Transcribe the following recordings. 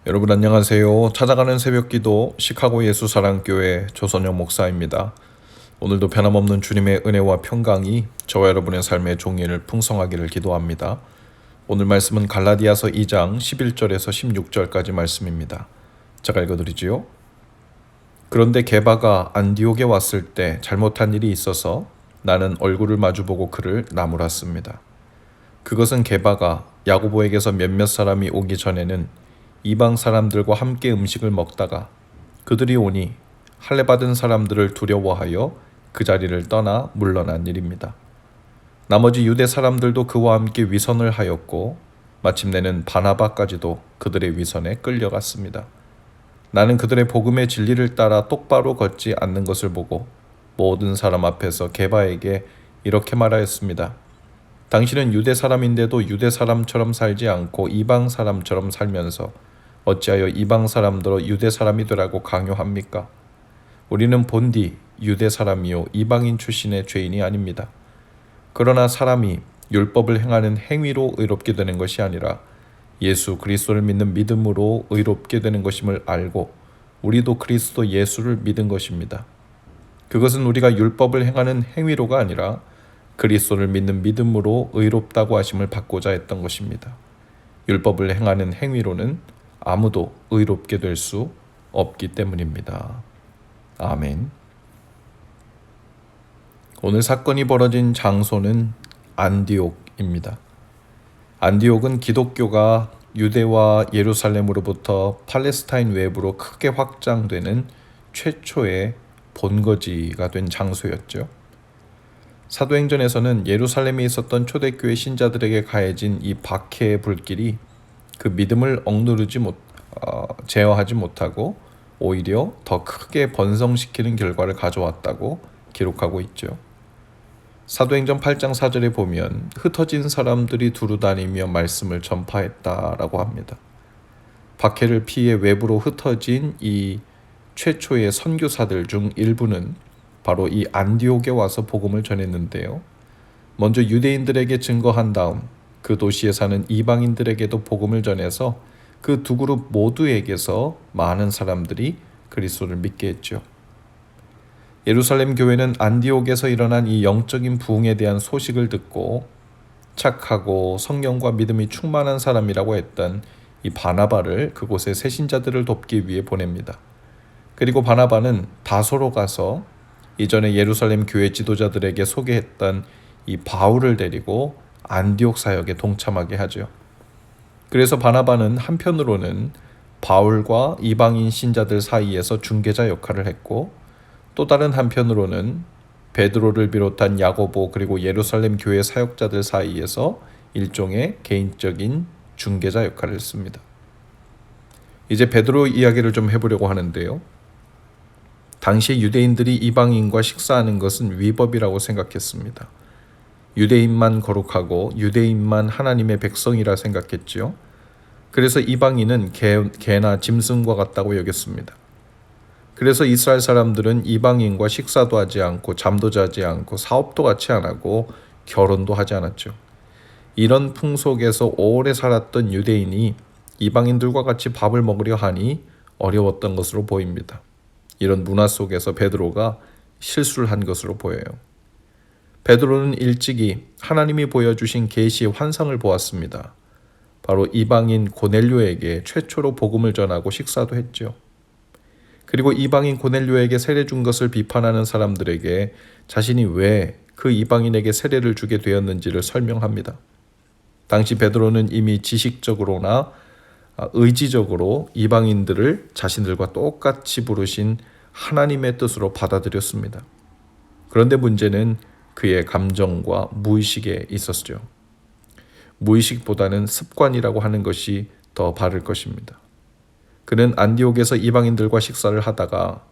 여러분 안녕하세요. 찾아가는 새벽기도 시카고 예수사랑교회 조선영 목사입니다. 오늘도 변함없는 주님의 은혜와 평강이 저와 여러분의 삶의 종일을 풍성하기를 기도합니다. 오늘 말씀은 갈라디아서 2장 11절에서 16절까지 말씀입니다. 제가 읽어드리지요. 그런데 게바가 안디옥에 왔을 때 잘못한 일이 있어서 나는 얼굴을 마주보고 그를 나무랐습니다. 그것은 게바가 야고보에게서 몇몇 사람이 오기 전에는 이방 사람들과 함께 음식을 먹다가 그들이 오니 할례받은 사람들을 두려워하여 그 자리를 떠나 물러난 일입니다. 나머지 유대 사람들도 그와 함께 위선을 하였고 마침내는 바나바까지도 그들의 위선에 끌려갔습니다. 나는 그들의 복음의 진리를 따라 똑바로 걷지 않는 것을 보고 모든 사람 앞에서 게바에게 이렇게 말하였습니다. 당신은 유대 사람인데도 유대 사람처럼 살지 않고 이방 사람처럼 살면서 어찌하여 이방 사람들로 유대 사람이 되라고 강요합니까? 우리는 본디 유대 사람이요 이방인 출신의 죄인이 아닙니다. 그러나 사람이 율법을 행하는 행위로 의롭게 되는 것이 아니라 예수 그리스도를 믿는 믿음으로 의롭게 되는 것임을 알고 우리도 그리스도 예수를 믿은 것입니다. 그것은 우리가 율법을 행하는 행위로가 아니라 그리스도를 믿는 믿음으로 의롭다고 하심을 받고자 했던 것입니다. 율법을 행하는 행위로는 아무도 의롭게 될 수 없기 때문입니다. 아멘. 오늘 사건이 벌어진 장소는 안디옥입니다. 안디옥은 기독교가 유대와 예루살렘으로부터 팔레스타인 외부로 크게 확장되는 최초의 본거지가 된 장소였죠. 사도행전에서는 예루살렘에 있었던 초대교회 신자들에게 가해진 이 박해의 불길이 그 믿음을 제어하지 못하고 오히려 더 크게 번성시키는 결과를 가져왔다고 기록하고 있죠. 사도행전 8장 4절에 보면 흩어진 사람들이 두루다니며 말씀을 전파했다라고 합니다. 박해를 피해 외부로 흩어진 이 최초의 선교사들 중 일부는 바로 이 안디옥에 와서 복음을 전했는데요. 먼저 유대인들에게 증거한 다음 그 도시에 사는 이방인들에게도 복음을 전해서 그 두 그룹 모두에게서 많은 사람들이 그리스도를 믿게 했죠. 예루살렘 교회는 안디옥에서 일어난 이 영적인 부흥에 대한 소식을 듣고 착하고 성령과 믿음이 충만한 사람이라고 했던 이 바나바를 그곳에 새신자들을 돕기 위해 보냅니다. 그리고 바나바는 다소로 가서 이전에 예루살렘 교회 지도자들에게 소개했던 이 바울을 데리고 안디옥 사역에 동참하게 하죠. 그래서 바나바는 한편으로는 바울과 이방인 신자들 사이에서 중개자 역할을 했고 또 다른 한편으로는 베드로를 비롯한 야고보 그리고 예루살렘 교회 사역자들 사이에서 일종의 개인적인 중개자 역할을 했습니다. 이제 베드로 이야기를 좀 해보려고 하는데요. 당시 유대인들이 이방인과 식사하는 것은 위법이라고 생각했습니다. 유대인만 거룩하고 유대인만 하나님의 백성이라 생각했지요. 그래서 이방인은 개나 짐승과 같다고 여겼습니다. 그래서 이스라엘 사람들은 이방인과 식사도 하지 않고 잠도 자지 않고 사업도 같이 안 하고 결혼도 하지 않았죠. 이런 풍속에서 오래 살았던 유대인이 이방인들과 같이 밥을 먹으려 하니 어려웠던 것으로 보입니다. 이런 문화 속에서 베드로가 실수를 한 것으로 보여요. 베드로는 일찍이 하나님이 보여주신 계시의 환상을 보았습니다. 바로 이방인 고넬료에게 최초로 복음을 전하고 식사도 했죠. 그리고 이방인 고넬료에게 세례 준 것을 비판하는 사람들에게 자신이 왜 그 이방인에게 세례를 주게 되었는지를 설명합니다. 당시 베드로는 이미 지식적으로나 의지적으로 이방인들을 자신들과 똑같이 부르신 하나님의 뜻으로 받아들였습니다. 그런데 문제는 그의 감정과 무의식에 있었죠. 무의식보다는 습관이라고 하는 것이 더 바를 것입니다. 그는 안디옥에서 이방인들과 식사를 하다가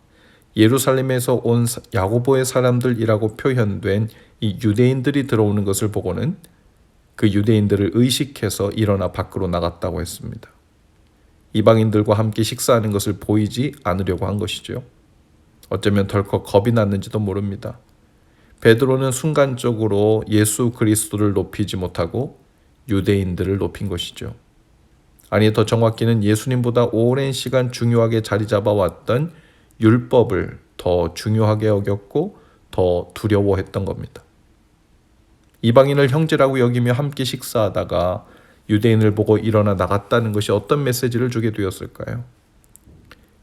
예루살렘에서 온 야고보의 사람들이라고 표현된 이 유대인들이 들어오는 것을 보고는 그 유대인들을 의식해서 일어나 밖으로 나갔다고 했습니다. 이방인들과 함께 식사하는 것을 보이지 않으려고 한 것이죠. 어쩌면 덜컥 겁이 났는지도 모릅니다. 베드로는 순간적으로 예수 그리스도를 높이지 못하고 유대인들을 높인 것이죠. 아니 더 정확히는 예수님보다 오랜 시간 중요하게 자리 잡아왔던 율법을 더 중요하게 여겼고 더 두려워했던 겁니다. 이방인을 형제라고 여기며 함께 식사하다가 유대인을 보고 일어나 나갔다는 것이 어떤 메시지를 주게 되었을까요?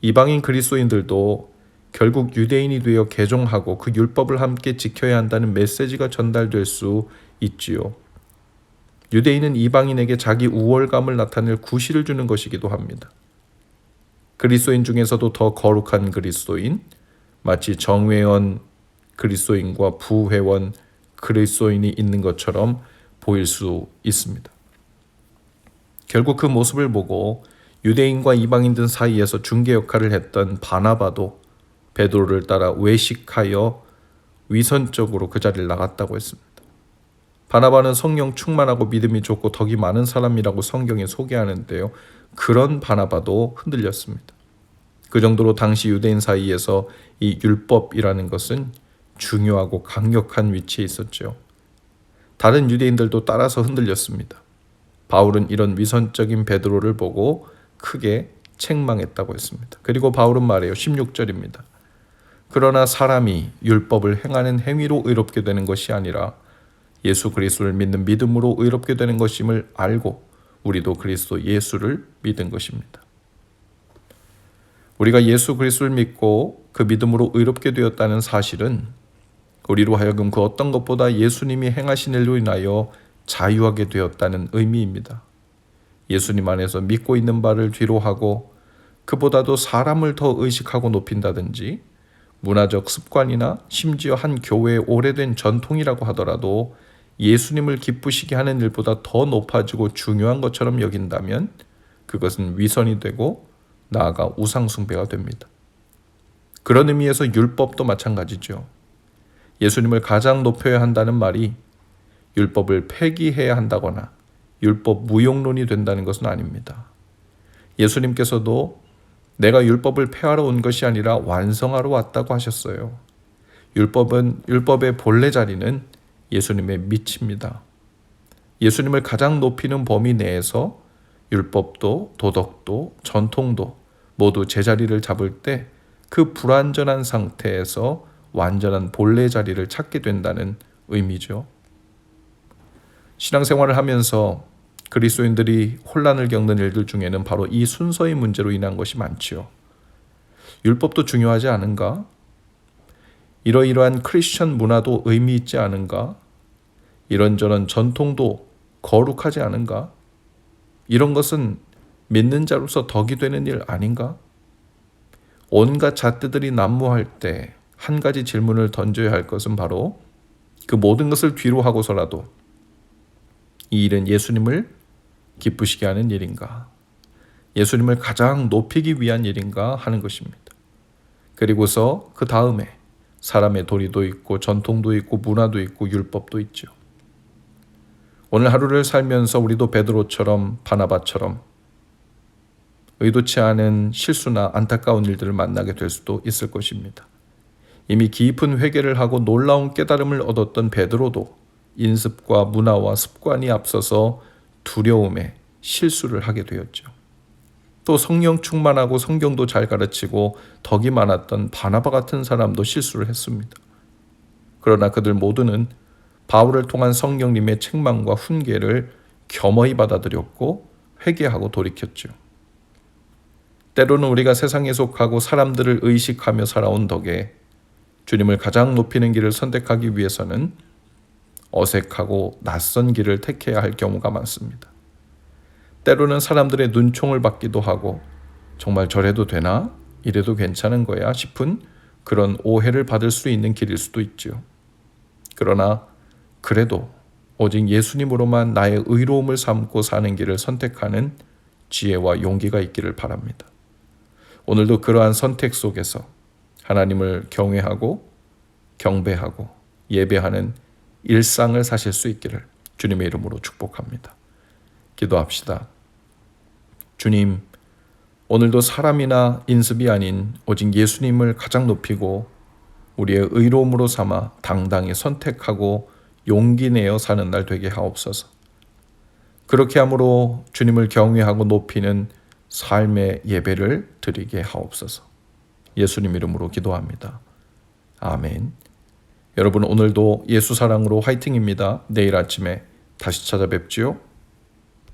이방인 그리스도인들도 결국 유대인이 되어 개종하고 그 율법을 함께 지켜야 한다는 메시지가 전달될 수 있지요. 유대인은 이방인에게 자기 우월감을 나타낼 구실을 주는 것이기도 합니다. 그리스도인 중에서도 더 거룩한 그리스도인, 마치 정회원 그리스도인과 부회원 그리스도인이 있는 것처럼 보일 수 있습니다. 결국 그 모습을 보고 유대인과 이방인들 사이에서 중개 역할을 했던 바나바도 베드로를 따라 외식하여 위선적으로 그 자리를 나갔다고 했습니다. 바나바는 성령 충만하고 믿음이 좋고 덕이 많은 사람이라고 성경에 소개하는데요. 그런 바나바도 흔들렸습니다. 그 정도로 당시 유대인 사이에서 이 율법이라는 것은 중요하고 강력한 위치에 있었죠. 다른 유대인들도 따라서 흔들렸습니다. 바울은 이런 위선적인 베드로를 보고 크게 책망했다고 했습니다. 그리고 바울은 말해요. 16절입니다. 그러나 사람이 율법을 행하는 행위로 의롭게 되는 것이 아니라 예수 그리스도를 믿는 믿음으로 의롭게 되는 것임을 알고 우리도 그리스도 예수를 믿은 것입니다. 우리가 예수 그리스도를 믿고 그 믿음으로 의롭게 되었다는 사실은 우리로 하여금 그 어떤 것보다 예수님이 행하신 일로 인하여 자유하게 되었다는 의미입니다. 예수님 안에서 믿고 있는 바를 뒤로 하고 그보다도 사람을 더 의식하고 높인다든지 문화적 습관이나 심지어 한 교회의 오래된 전통이라고 하더라도 예수님을 기쁘시게 하는 일보다 더 높아지고 중요한 것처럼 여긴다면 그것은 위선이 되고 나아가 우상숭배가 됩니다. 그런 의미에서 율법도 마찬가지죠. 예수님을 가장 높여야 한다는 말이 율법을 폐기해야 한다거나 율법 무용론이 된다는 것은 아닙니다. 예수님께서도 내가 율법을 폐하러 온 것이 아니라 완성하러 왔다고 하셨어요. 율법의 본래 자리는 예수님의 밑입니다. 예수님을 가장 높이는 범위 내에서 율법도 도덕도 전통도 모두 제자리를 잡을 때 그 불완전한 상태에서 완전한 본래 자리를 찾게 된다는 의미죠. 신앙생활을 하면서 그리스도인들이 혼란을 겪는 일들 중에는 바로 이 순서의 문제로 인한 것이 많지요. 율법도 중요하지 않은가? 이러이러한 크리스천 문화도 의미 있지 않은가? 이런저런 전통도 거룩하지 않은가? 이런 것은 믿는 자로서 덕이 되는 일 아닌가? 온갖 잣대들이 난무할 때 한 가지 질문을 던져야 할 것은 바로 그 모든 것을 뒤로 하고서라도 이 일은 예수님을 기쁘시게 하는 일인가? 예수님을 가장 높이기 위한 일인가 하는 것입니다. 그리고서 그 다음에 사람의 도리도 있고 전통도 있고 문화도 있고 율법도 있죠. 오늘 하루를 살면서 우리도 베드로처럼 바나바처럼 의도치 않은 실수나 안타까운 일들을 만나게 될 수도 있을 것입니다. 이미 깊은 회개를 하고 놀라운 깨달음을 얻었던 베드로도 인습과 문화와 습관이 앞서서 두려움에 실수를 하게 되었죠. 또 성령 충만하고 성경도 잘 가르치고 덕이 많았던 바나바 같은 사람도 실수를 했습니다. 그러나 그들 모두는 바울을 통한 성령님의 책망과 훈계를 겸허히 받아들였고 회개하고 돌이켰죠. 때로는 우리가 세상에 속하고 사람들을 의식하며 살아온 덕에 주님을 가장 높이는 길을 선택하기 위해서는 어색하고 낯선 길을 택해야 할 경우가 많습니다. 때로는 사람들의 눈총을 받기도 하고 정말 저래도 되나? 이래도 괜찮은 거야? 싶은 그런 오해를 받을 수 있는 길일 수도 있죠. 그러나 그래도 오직 예수님으로만 나의 의로움을 삼고 사는 길을 선택하는 지혜와 용기가 있기를 바랍니다. 오늘도 그러한 선택 속에서 하나님을 경외하고 경배하고 예배하는 일상을 사실 수 있기를 주님의 이름으로 축복합니다. 기도합시다. 주님, 오늘도 사람이나 인습이 아닌 오직 예수님을 가장 높이고 우리의 의로움으로 삼아 당당히 선택하고 용기 내어 사는 날 되게 하옵소서. 그렇게 함으로 주님을 경외하고 높이는 삶의 예배를 드리게 하옵소서. 예수님 이름으로 기도합니다. 아멘. 여러분 오늘도 예수 사랑으로 화이팅입니다. 내일 아침에 다시 찾아뵙지요.